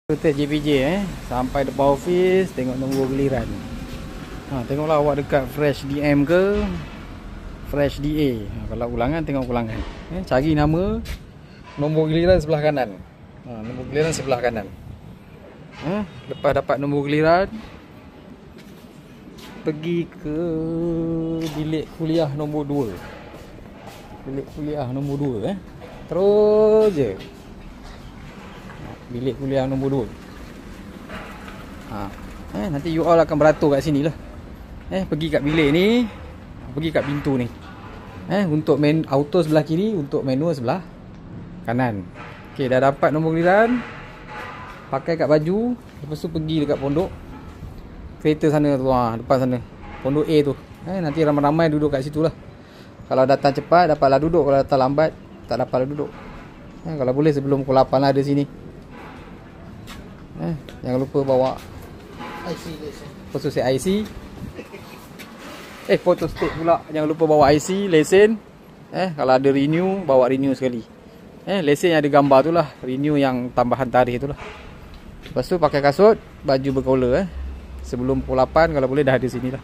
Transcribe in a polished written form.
Hotel JPJ sampai depan office, tengok nombor giliran. Tengoklah awak dekat Fresh DM ke Fresh DA. Kalau ulangan, tengok ulangan. Cari nama, nombor giliran sebelah kanan. Nombor giliran sebelah kanan. Lepas dapat nombor giliran, pergi ke bilik kuliah nombor 2. Bilik kuliah nombor 2 terus je. Bilik kuliah nombor 2. Nanti you all akan beratur kat sini lah. Pergi kat bilik ni, pergi kat pintu ni. Untuk auto sebelah kiri, untuk manual sebelah kanan. Okey, dah dapat nombor giliran, pakai kat baju, lepas tu pergi dekat pondok kereta sana tu, depan sana, pondok A tu. Nanti ramai-ramai duduk kat situ lah. Kalau datang cepat, dapatlah duduk. Kalau datang lambat, tak dapatlah duduk. Kalau boleh sebelum pukul 8 lah ada sini. Jangan lupa bawa IC, foto set IC. Foto state pula. Jangan lupa bawa IC, lesen. Kalau ada renew, bawa renew sekali. Lesen yang ada gambar tu lah, renew yang tambahan tarikh tu lah. Lepas tu pakai kasut, baju berkola. Sebelum pukul 8 kalau boleh dah ada sini lah.